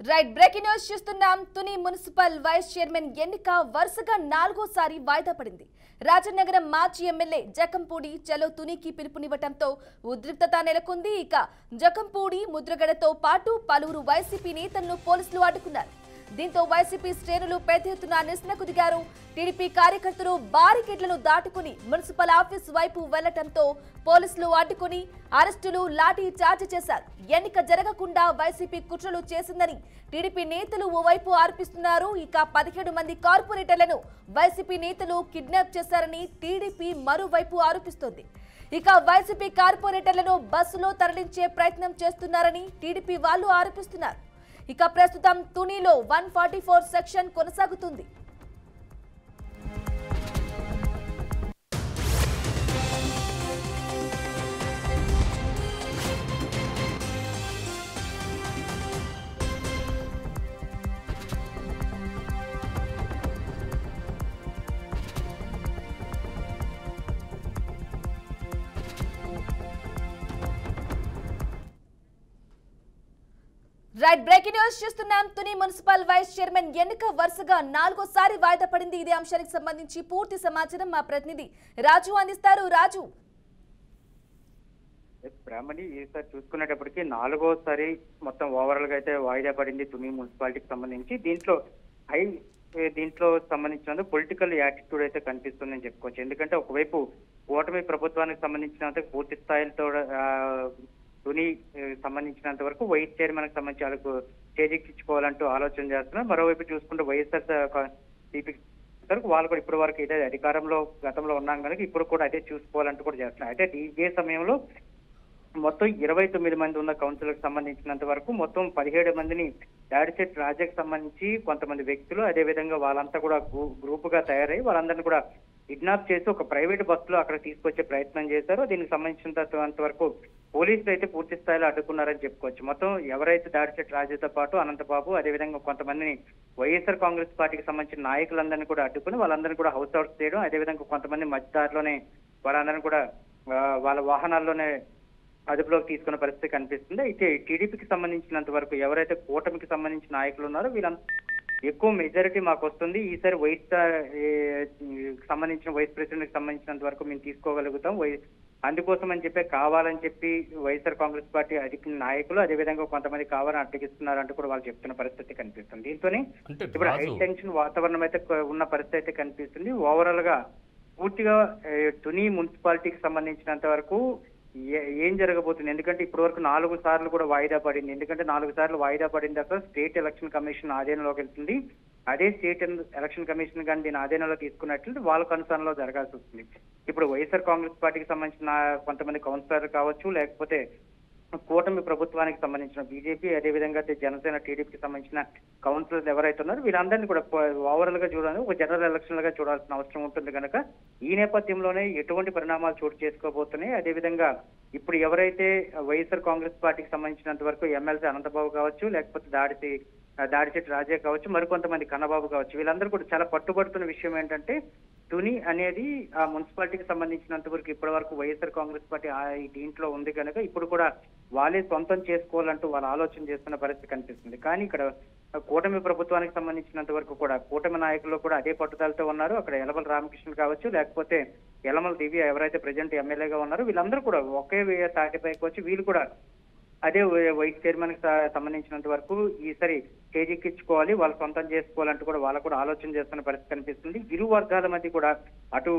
Right breaking news చూస్తున్నాం. Tuni municipal vice chairman ఎన్నిక వరుసగా 4వ సారి వాయిదా పడింది. రాజనగరం మాజీ ఎమ్మెల్యే జకంపూడి చలో తునికి పిలుపునివ్వటంతో ఉద్రిక్తత నెలకొంది. ఇక జకంపూడి ముద్రగడతో పాటు పలువురు వైసీపీ నేతలను పోలీసులు అడ్డుకున్నారు. దీంతో వైసీపీ శ్రేణులు పెద్ద ఎత్తున నిరసనకు దిగారు. టీడీపీ కార్యకర్తలు బారికేడ్లను దాటుకుని మున్సిపల్ ఆఫీస్ వైపు వెళ్లటంతో పోలీసులు అడ్డుకుని అరెస్టులు, లాఠీ చార్జ్ చేశారు. ఎన్నిక జరగకుండా వైసీపీ కుట్రలు చేసిందని టీడీపీ నేతలు ఓవైపు ఆరోపిస్తున్నారు. ఇక 17 మంది కార్పొరేటర్లను వైసీపీ నేతలు కిడ్నాప్ చేశారని టీడీపీ మరోవైపు ఆరోపిస్తోంది. ఇక వైసీపీ కార్పొరేటర్లను బస్సులో తరలించే ప్రయత్నం చేస్తున్నారని టీడీపీ వాళ్ళు ఆరోపిస్తున్నారు. ఇక ప్రస్తుతం తునిలో 144 సెక్షన్ కొనసాగుతుంది. రైట్ బ్రేకింగ్ న్యూస్ చూస్తున్నాం. తుని మున్సిపల్ వైస్ చైర్మన్ ఎన్నిక వరుసగా 4వ సారి వాయిదా పడింది. ఇదే అంశానికి సంబంధించి పూర్తి సమాచారం మా ప్రతినిధి రాజు అందిస్తారు. రాజు, బ్రాహ్మణి ఈసారి చూసుకునేటప్పటికి 4వసారి మొత్తం ఓవరాల్ గా అయితే వాయిదా పడింది తుని మున్సిపాలిటీకి సంబంధించి. దీంట్లో సంబంధించిన పొలిటికల్ యాటిట్యూడ్ అయితే కనిపిస్తుందని చెప్పుకోవచ్చు. ఎందుకంటే ఒకవైపు కూటమి ప్రభుత్వానికి సంబంధించినంత పూర్తి స్థాయితో తుని సంబంధించినంత వరకు వైస్ చైర్మన్ కి సంబంధించి వాళ్ళకు చేజిక్కించుకోవాలంటూ ఆలోచన చేస్తున్నారు. మరోవైపు చూసుకుంటే వైఎస్ఆర్ సిపి వాళ్ళు కూడా ఇప్పటి వరకు ఇదే అధికారంలో గతంలో ఉన్నాం కనుక ఇప్పుడు కూడా అదే చూసుకోవాలంటూ కూడా చేస్తున్నారు. అయితే ఇదే సమయంలో మొత్తం 29 మంది ఉన్న కౌన్సిల్ కి సంబంధించినంత వరకు మొత్తం 17 మందిని దాడిచెట్ రాజాకి సంబంధించి కొంతమంది వ్యక్తులు, అదే విధంగా వాళ్ళంతా కూడా గ్రూప్ గా తయారై వాళ్ళందరినీ కూడా కిడ్నాప్ చేసి ఒక ప్రైవేట్ బస్సులో అక్కడ తీసుకొచ్చే ప్రయత్నం చేశారో దీనికి సంబంధించినంత వరకు పోలీసులు అయితే పూర్తి స్థాయిలో అడ్డుకున్నారని చెప్పుకోవచ్చు. మొత్తం ఎవరైతే దాడిచెట్ రాజాతో పాటు అనంతబాబు, అదేవిధంగా కొంతమందిని వైఎస్ఆర్ కాంగ్రెస్ పార్టీకి సంబంధించిన నాయకులందరినీ కూడా అడ్డుకుని వాళ్ళందరినీ కూడా హౌస్ అవుట్ చేయడం, అదేవిధంగా కొంతమంది మధ్యదారిలోనే వాళ్ళందరినీ కూడా వాళ్ళ వాహనాల్లోనే అదుపులోకి తీసుకున్న పరిస్థితి కనిపిస్తుంది. అయితే టీడీపీకి సంబంధించినంత వరకు ఎవరైతే కూటమికి సంబంధించిన నాయకులు ఉన్నారో వీళ్ళంతా ఎక్కువ మెజారిటీ మాకు వస్తుంది, ఈసారి సంబంధించిన వైస్ ప్రెసిడెంట్ కి సంబంధించినంత వరకు మేము తీసుకోగలుగుతాం, అందుకోసం అని చెప్పి కావాలని చెప్పి వైఎస్ఆర్ కాంగ్రెస్ పార్టీ అధిక నాయకులు అదేవిధంగా కొంతమంది కావాలని అడ్డగిస్తున్నారంటూ కూడా వాళ్ళు చెప్తున్న పరిస్థితి కనిపిస్తుంది. దీంతోనే ఇప్పుడు హై టెన్షన్ వాతావరణం అయితే ఉన్న పరిస్థితి అయితే కనిపిస్తుంది. ఓవరాల్ గా పూర్తిగా తుని మున్సిపాలిటీకి సంబంధించినంత వరకు ఏం జరగబోతుంది, ఎందుకంటే ఇప్పటి వరకు 4 సార్లు కూడా వాయిదా పడింది. ఎందుకంటే 4 సార్లు వాయిదా పడిన తర్వాత స్టేట్ ఎలక్షన్ కమిషన్ ఆధీనంలోకి వెళ్తుంది. అదే స్టేట్ ఎలక్షన్ కమిషన్ కానీ దీని ఆధీనంలో తీసుకున్నట్లయితే వాళ్ళ కన్సర్న్ లో జరగాల్సి వస్తుంది. ఇప్పుడు వైఎస్ఆర్ కాంగ్రెస్ పార్టీకి సంబంధించిన కొంతమంది కౌన్సిలర్ కావచ్చు, లేకపోతే కూటమి ప్రభుత్వానికి సంబంధించిన బీజేపీ, అదేవిధంగా జనసేన, టీడీపీకి సంబంధించిన కౌన్సిలర్స్ ఎవరైతే ఉన్నారో వీళ్ళందరినీ కూడా ఓవరాల్ గా చూడాలి, ఒక జనరల్ ఎలక్షన్ గా చూడాల్సిన అవసరం ఉంటుంది కనుక ఈ నేపథ్యంలోనే ఎటువంటి పరిణామాలు చోటు చేసుకోబోతున్నాయి. అదేవిధంగా ఇప్పుడు ఎవరైతే వైఎస్ఆర్ కాంగ్రెస్ పార్టీకి సంబంధించినంత వరకు ఎమ్మెల్సీ అనంతబాబు కావచ్చు, లేకపోతే దాడిచెట్ రాజా కావచ్చు, మరికొంతమంది కన్నబాబు కావచ్చు, వీళ్ళందరూ కూడా చాలా పట్టుబడుతున్న విషయం ఏంటంటే తుని అనేది ఆ మున్సిపాలిటీకి సంబంధించినంత వరకు ఇప్పటి వరకు వైఎస్ఆర్ కాంగ్రెస్ పార్టీ దీంట్లో ఉంది కనుక ఇప్పుడు కూడా వాళ్ళే సొంతం చేసుకోవాలంటూ వాళ్ళు ఆలోచన చేస్తున్న పరిస్థితి కనిపిస్తుంది. కానీ ఇక్కడ కూటమి ప్రభుత్వానికి సంబంధించినంత వరకు కూడా కూటమి నాయకులు కూడా అదే పట్టుదలతో ఉన్నారు. అక్కడ యలమల రామకృష్ణ కావచ్చు, లేకపోతే యలమల దివ్య ఎవరైతే ప్రెసిడెంట్ ఎమ్మెల్యేగా ఉన్నారో వీళ్ళందరూ కూడా ఒకే తాటిపైకి వచ్చి వీళ్ళు కూడా అదే వైస్ చైర్మన్ కి సంబంధించినంత వరకు ఈసారి చేజిక్కించుకోవాలి, వాళ్ళు సొంతం చేసుకోవాలంటూ కూడా వాళ్ళకు కూడా ఆలోచన చేస్తున్న పరిస్థితి కనిపిస్తుంది. ఇరు వర్గాల మధ్య కూడా అటు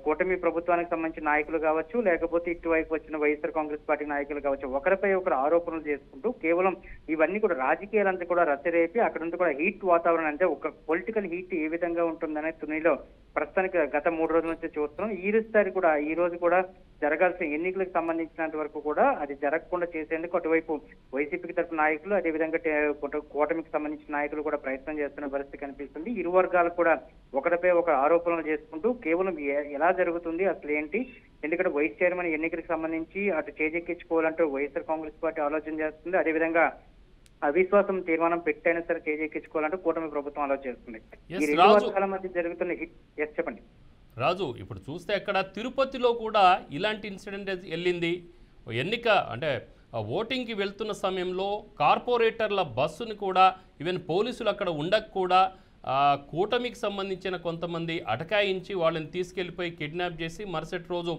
కూటమి ప్రభుత్వానికి సంబంధించిన నాయకులు కావచ్చు, లేకపోతే ఇటువైపు వచ్చిన వైఎస్ఆర్ కాంగ్రెస్ పార్టీ నాయకులు కావచ్చు, ఒకరిపై ఒకరు ఆరోపణలు చేసుకుంటూ కేవలం ఇవన్నీ కూడా రాజకీయాలంతా కూడా రచ్చరేపి అక్కడంతా కూడా హీట్ వాతావరణం, అంటే ఒక పొలిటికల్ హీట్ ఏ విధంగా ఉంటుందనే తునిలో ప్రస్తుతానికి గత 3 రోజుల నుంచి చూస్తున్నాం. ఈ రోజు కూడా జరగాల్సిన ఎన్నికలకు సంబంధించినంత వరకు కూడా అది జరగకుండా చేసేందుకు అటువైపు వైసీపీకి తరఫున నాయకులు, అదేవిధంగా కూటమికి సంబంధించిన నాయకులు కూడా ప్రయత్నం చేస్తున్న పరిస్థితి కనిపిస్తుంది. ఇరు వర్గాలు కూడా ఒకరిపై ఒక ఆరోపణలు చేసుకుంటూ కేవలం ఎలా జరుగుతుంది అసలు ఏంటి, ఎందుకంటే వైస్ చైర్మన్ ఎన్నికలకు సంబంధించి అటు చేజెక్కించుకోవాలంటూ వైఎస్ఆర్ కాంగ్రెస్ పార్టీ ఆలోచన చేస్తుంది, అదేవిధంగా అవిశ్వాసం తీర్మానం పెట్టైనా సరే చేజెక్కించుకోవాలంటూ కూటమి ప్రభుత్వం ఆలోచన చేస్తుంది. ఈ 2 వర్గాల మధ్య జరుగుతున్న చెప్పండి రాజు. ఇప్పుడు చూస్తే అక్కడ తిరుపతిలో కూడా ఇలాంటి ఇన్సిడెంట్ వెళ్ళింది. ఎన్నిక అంటే ఓటింగ్కి వెళ్తున్న సమయంలో కార్పొరేటర్ల బస్సుని కూడా ఈవెన్ పోలీసులు అక్కడ ఉండక కూడా కూటమికి సంబంధించిన కొంతమంది అటకాయించి వాళ్ళని తీసుకెళ్ళిపోయి కిడ్నాప్ చేసి మరుసటి రోజు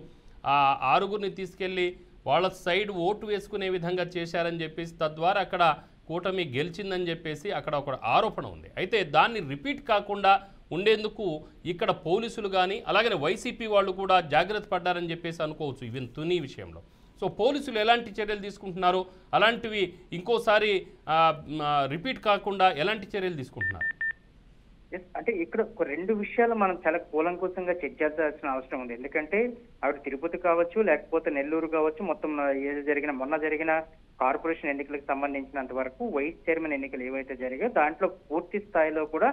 ఆ 6గురిని తీసుకెళ్ళి వాళ్ళ సైడ్ ఓటు వేసుకునే విధంగా చేశారని చెప్పేసి తద్వారా అక్కడ కూటమి గెలిచిందని చెప్పేసి అక్కడ ఒక ఆరోపణ ఉంది. అయితే దాన్ని రిపీట్ కాకుండా ఉండేందుకు ఇక్కడ పోలీసులు కానీ అలాగే వైసీపీ వాళ్ళు కూడా జాగ్రత్త పడ్డారని చెప్పేసి అనుకోవచ్చు ఈవెన్ తుని విషయంలో. సో పోలీసులు ఎలాంటి చర్యలు తీసుకుంటున్నారు, అలాంటివి ఇంకోసారి రిపీట్ కాకుండా ఎలాంటి చర్యలు తీసుకుంటున్నారు? అంటే ఇక్కడ ఒక 2 విషయాలు మనం చాలా కూలంకుశంగా చర్చించాల్సిన అవసరం ఉంది. ఎందుకంటే ఆవిడ తిరుపతి కావచ్చు, లేకపోతే నెల్లూరు కావచ్చు, మొత్తం మొన్న జరిగిన కార్పొరేషన్ ఎన్నికలకు సంబంధించినంత వరకు వైస్ చైర్మన్ ఎన్నికలు ఏవైతే జరిగాయో దాంట్లో పూర్తి స్థాయిలో కూడా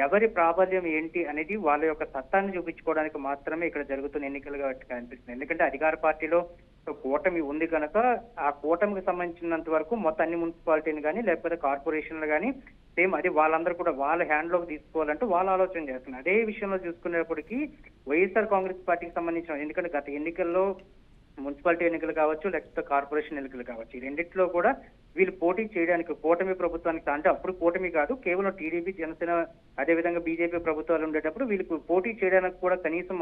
ఎవరి ప్రాబల్యం ఏంటి అనేది వాళ్ళ యొక్క సత్తాన్ని చూపించుకోవడానికి మాత్రమే ఇక్కడ జరుగుతున్న ఎన్నికలుగా కనిపిస్తుంది. ఎందుకంటే అధికార పార్టీలో కూటమి ఉంది కనుక ఆ కూటమికి సంబంధించినంత వరకు మొత్తం అన్ని మున్సిపాలిటీని కానీ లేకపోతే కార్పొరేషన్లు కానీ సేమ్ అది వాళ్ళందరూ కూడా వాళ్ళ హ్యాండ్లోకి తీసుకోవాలంటూ వాళ్ళు ఆలోచన చేస్తున్నారు. అదే విషయంలో చూసుకునేప్పటికీ వైఎస్ఆర్ కాంగ్రెస్ పార్టీకి సంబంధించిన, ఎందుకంటే గత ఎన్నికల్లో మున్సిపాలిటీ ఎన్నికలు కావచ్చు లేకపోతే కార్పొరేషన్ ఎన్నికలు కావచ్చు, ఈ రెండిట్లో కూడా వీళ్ళు పోటీ చేయడానికి కూటమి ప్రభుత్వానికి, అంటే అప్పుడు కూటమి కాదు కేవలం టీడీపీ, జనసేన అదేవిధంగా బీజేపీ ప్రభుత్వాలు ఉండేటప్పుడు వీళ్ళకి పోటీ చేయడానికి కూడా కనీసం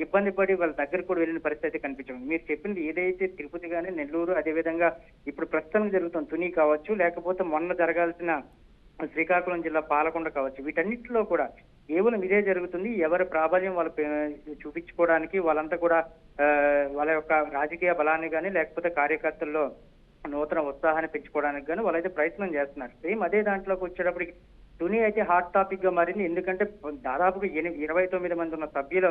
ఇబ్బంది పడి వాళ్ళ దగ్గర కూడా వెళ్ళిన పరిస్థితి కనిపించింది. మీరు చెప్పింది ఏదైతే తిరుపతి కానీ, నెల్లూరు, అదేవిధంగా ఇప్పుడు ప్రస్తుతం జరుగుతున్న తుని కావచ్చు, లేకపోతే మొన్న జరగాల్సిన శ్రీకాకుళం జిల్లా పాలకొండ కావచ్చు, వీటన్నిటిలో కూడా కేవలం ఇదే జరుగుతుంది. ఎవరి ప్రాబల్యం వాళ్ళు చూపించుకోవడానికి వాళ్ళంతా కూడా వాళ్ళ యొక్క రాజకీయ బలాన్ని కానీ లేకపోతే కార్యకర్తల్లో నూతన ఉత్సాహాన్ని పెంచుకోవడానికి కానీ వాళ్ళైతే ప్రయత్నం చేస్తున్నారు. సేమ్ అదే దాంట్లోకి వచ్చేటప్పటికి తుని అయితే హాట్ టాపిక్ గా మారింది. ఎందుకంటే దాదాపుగా 29 మంది ఉన్న సభ్యులు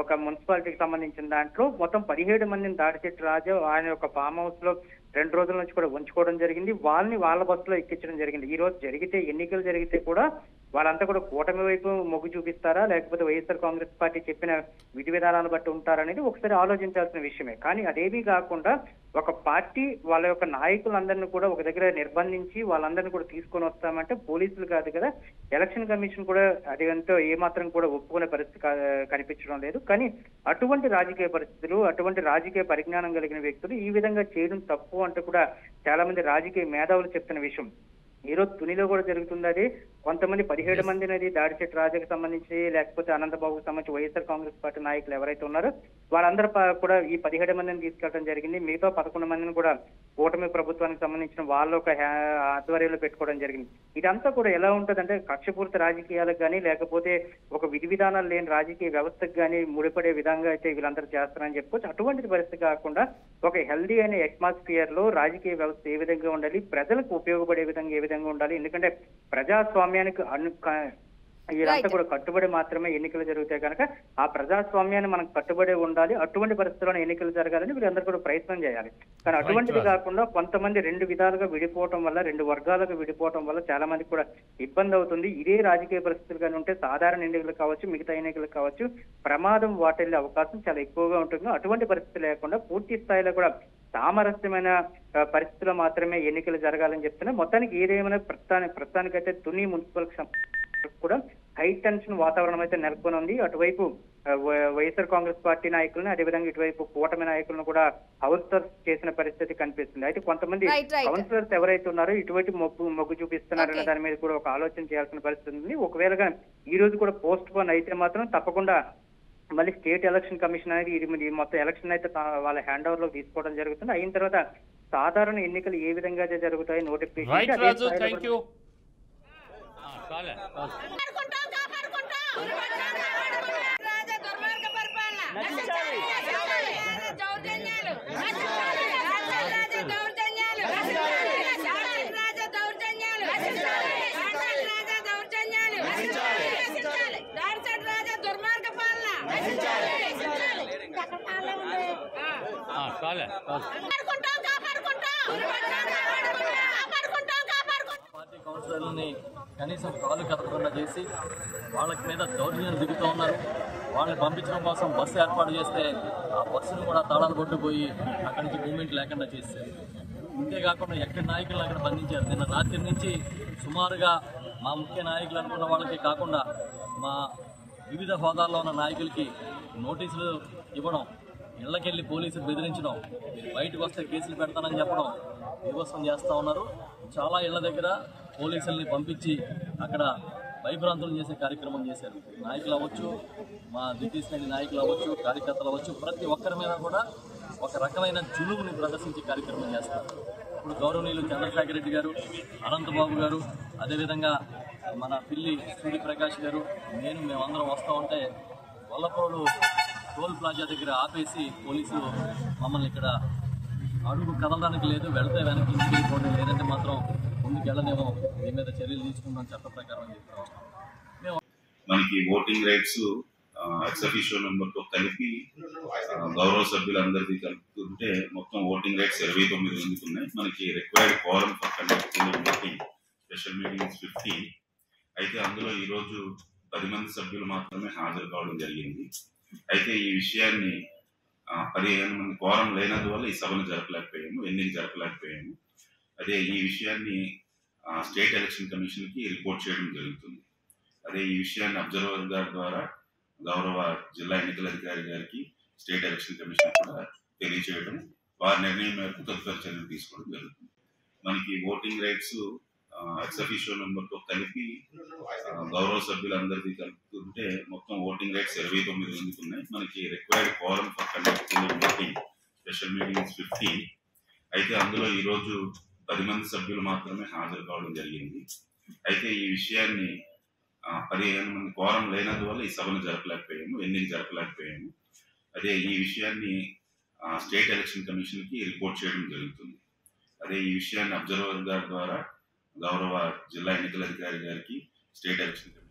ఒక మున్సిపాలిటీకి సంబంధించిన దాంట్లో మొత్తం 17 మందిని దాడిచెట్టు రాజు ఆయన యొక్క ఫామ్ హౌస్ లో 2 రోజుల నుంచి కూడా ఉంచుకోవడం జరిగింది. వాళ్ళని వాళ్ళ బస్సులో ఎక్కించడం జరిగింది. ఈ రోజు ఎన్నికలు జరిగితే కూడా వాళ్ళంతా కూడా కూటమి వైపు మొగ్గు చూపిస్తారా లేకపోతే వైఎస్ఆర్ కాంగ్రెస్ పార్టీ చెప్పిన విధి విధానాలను బట్టి ఉంటారనేది ఒకసారి ఆలోచించాల్సిన విషయమే. కానీ అదేమీ కాకుండా ఒక పార్టీ వాళ్ళ యొక్క నాయకులందరినీ కూడా ఒక దగ్గర నిర్బంధించి వాళ్ళందరినీ కూడా తీసుకొని వస్తామంటే పోలీసులు కాదు కదా, ఎలక్షన్ కమిషన్ కూడా అదేంతో ఏమాత్రం కూడా ఒప్పుకునే పరిస్థితి కనిపించడం లేదు. కానీ అటువంటి రాజకీయ పరిస్థితులు, అటువంటి రాజకీయ పరిజ్ఞానం కలిగిన వ్యక్తులు ఈ విధంగా చేయడం తప్పు అంటూ కూడా చాలా మంది రాజకీయ మేధావులు చెప్తున్న విషయం. ఈ రోజు తునిలో కూడా జరుగుతుంది. అది కొంతమంది 17 మందిని అది దాడిచెట్టు రాజుకి సంబంధించి లేకపోతే అనంతబాబుకి సంబంధించి వైఎస్ఆర్ కాంగ్రెస్ పార్టీ నాయకులు ఎవరైతే ఉన్నారో వాళ్ళందరూ కూడా ఈ 17 మందిని తీసుకెళ్ళడం జరిగింది. మిగతా 11 మందిని కూడా కూటమి ప్రభుత్వానికి సంబంధించిన వాళ్ళ ఒక ఆధ్వర్యంలో పెట్టుకోవడం జరిగింది. ఇదంతా కూడా ఎలా ఉంటుందంటే కక్షపూరిత రాజకీయాలకు కానీ లేకపోతే ఒక విధి విధానాలు లేని రాజకీయ వ్యవస్థకు కానీ ముడిపడే విధంగా అయితే వీళ్ళందరూ చేస్తారని చెప్పుకోవచ్చు. అటువంటి పరిస్థితి కాకుండా ఒక హెల్దీ అయిన అట్మాస్ఫియర్ లో రాజకీయ వ్యవస్థ ఏ విధంగా ఉండాలి, ప్రజలకు ఉపయోగపడే విధంగా ఏ విధంగా ఉండాలి, ఎందుకంటే ప్రజాస్వామ్యానికి వీళ్ళంతా కూడా కట్టుబడి మాత్రమే ఎన్నికలు జరుగుతాయి కనుక ఆ ప్రజాస్వామ్యాన్ని మనకు కట్టుబడి ఉండాలి. అటువంటి పరిస్థితుల్లో ఎన్నికలు జరగాలని వీళ్ళందరూ కూడా ప్రయత్నం చేయాలి. కానీ అటువంటిది కాకుండా కొంతమంది 2 విధాలుగా విడిపోవటం వల్ల, 2 వర్గాలుగా విడిపోవటం వల్ల చాలా మందికి కూడా ఇబ్బంది అవుతుంది. ఇదే రాజకీయ పరిస్థితులు కానీ ఉంటే సాధారణ ఎన్నికలు కావచ్చు, మిగతా ఎన్నికలు కావచ్చు, ప్రమాదం వాటిల్లే అవకాశం చాలా ఎక్కువగా ఉంటుంది. అటువంటి పరిస్థితి లేకుండా పూర్తి స్థాయిలో కూడా సామరస్యమైన పరిస్థితుల్లో మాత్రమే ఎన్నికలు జరగాలని చెప్తున్నా. మొత్తానికి ఏదేమైనా ప్రస్తుతానికైతే తుని మున్సిపల్ కూడా హై టెన్షన్ వాతావరణం అయితే నెలకొని ఉంది. అటువైపు వైఎస్ఆర్ కాంగ్రెస్ పార్టీ నాయకులను, అదేవిధంగా ఇటువైపు కూటమి నాయకులను కూడా కౌన్సిలర్స్ చేసిన పరిస్థితి కనిపిస్తుంది. అయితే కొంతమంది కౌన్సిలర్స్ ఎవరైతే ఉన్నారో ఇటువంటి మొగ్గు చూపిస్తున్నారనే దాని మీద కూడా ఒక ఆలోచన చేయాల్సిన పరిస్థితి ఉంది. ఒకవేళ ఈ రోజు కూడా పోస్ట్ పోన్ అయితే మాత్రం తప్పకుండా మళ్ళీ స్టేట్ ఎలక్షన్ కమిషన్ అనేది ఇది మొత్తం ఎలక్షన్ అయితే వాళ్ళ హ్యాండ్ ఓవర్ లో తీసుకోవడం జరుగుతుంది. అయిన తర్వాత సాధారణ ఎన్నికలు ఏ విధంగా జరుగుతాయి నోటిఫికేషన్ పార్టీ కౌన్సిలర్లని కనీసం కాలు కదపకుండా చేసి వాళ్ళ మీద దౌర్జన్యాలు దిగుతూ ఉన్నారు. వాళ్ళని పంపించడం కోసం బస్సు ఏర్పాటు చేస్తే ఆ బస్సును కూడా తాళాలు కొట్టుకుపోయి అక్కడి నుంచి మూమెంట్ లేకుండా చేశారు. అంతేకాకుండా ఎక్కడి నాయకులను అక్కడ బంధించారు. నిన్న రాత్రి నుంచి సుమారుగా మా ముఖ్య నాయకులు అనుకున్న వాళ్ళకి కాకుండా మా వివిధ హోదాల్లో ఉన్న నాయకులకి నోటీసులు ఇవ్వడం, ఇళ్లకెళ్ళి పోలీసులు బెదిరించడం, మీరు బయటకు వస్తే కేసులు పెడతానని చెప్పడం వివసం చేస్తూ ఉన్నారు. చాలా ఇళ్ల దగ్గర పోలీసుల్ని పంపించి అక్కడ భయభ్రాంతులు చేసే కార్యక్రమం చేశారు. నాయకులు అవ్వచ్చు, మా ద్వితీయ శ్రేణి నాయకులు అవ్వచ్చు, కార్యకర్తలు అవ్వచ్చు, ప్రతి ఒక్కరి మీద కూడా ఒక రకమైన జులుముని ప్రదర్శించే కార్యక్రమం చేస్తారు. ఇప్పుడు గౌరవనీయులు చంద్రశేఖర్ రెడ్డి గారు, అనంతబాబు గారు, అదేవిధంగా మన పిల్లి సూర్యప్రకాష్ గారు, మేమందరం వస్తూ ఉంటే వల్లపోడు టోల్ ప్లాజా దగ్గర ఆపేసి పోలీసులు మమ్మల్ని ఇక్కడ అడుగు కదలడానికి లేదు, వెళితే వెనక్కి ఇంటికి వెళ్ళిపోండి, లేదంటే మాత్రం ముందుకు వెళ్ళనేమో, మీ మీద చర్యలు తీసుకుంటాం చట్ట ప్రకారం చెప్తాం. మనకి ఓటింగ్ రైట్స్ ఎక్స్ అఫీషియో నెంబర్తో కలిపి గౌరవ సభ్యులందరికీ కలుపుతుంటే మొత్తం ఓటింగ్ రైట్స్ 29 మందికి ఉన్నాయి. మనకి required క్వారం for conducting meeting special meetings 15. అయితే అందులో ఈరోజు 10 మంది సభ్యులు మాత్రమే హాజరు కావడం జరిగింది. అయితే ఈ విషయాన్ని 15 మంది క్వారం లేనందువల్ల ఈ సభను జరపలేకపోయాము, ఎన్నిక జరపలేకపోయాము. అదే ఈ విషయాన్ని స్టేట్ ఎలక్షన్ కమిషన్కి రిపోర్ట్ చేయడం జరుగుతుంది. అదే ఈ విషయాన్ని అబ్జర్వర్ గారి ద్వారా గౌరవ జిల్లా ఎన్నికల అధికారి గారికి స్టేట్ ఎలక్షన్ కమిషన్ కూడా తెలియచేయడం, వారి నిర్ణయం మేరకు తదుపరి చర్యలు తీసుకోవడం జరుగుతుంది. మనకి ఓటింగ్ రైట్స్ ఎక్స్ అఫీషియో నెంబర్తో కలిపి గౌరవ సభ్యులందరికీ కలుపుతుంటే మొత్తం ఓటింగ్ రైట్స్ 29 మందికి ఉన్నాయి. మనకి required క్వారం for conducting meeting special meetings 15. అయితే అందులో ఈరోజు 10 మంది సభ్యులు మాత్రమే హాజరు కావడం జరిగింది. అయితే ఈ విషయాన్ని 15 మంది క్వారం లేనందువల్ల ఈ సభను జరపలేకపోయాము, ఎన్నిక జరపలేకపోయాము. అదే ఈ విషయాన్ని స్టేట్ ఎలక్షన్ కమిషన్కి రిపోర్ట్ చేయడం జరుగుతుంది. అదే ఈ విషయాన్ని అబ్జర్వర్ గారి ద్వారా గౌరవ జిల్లా ఎన్నికల అధికారి గారికి స్టేట్ ఎలక్షన్ కమిషన్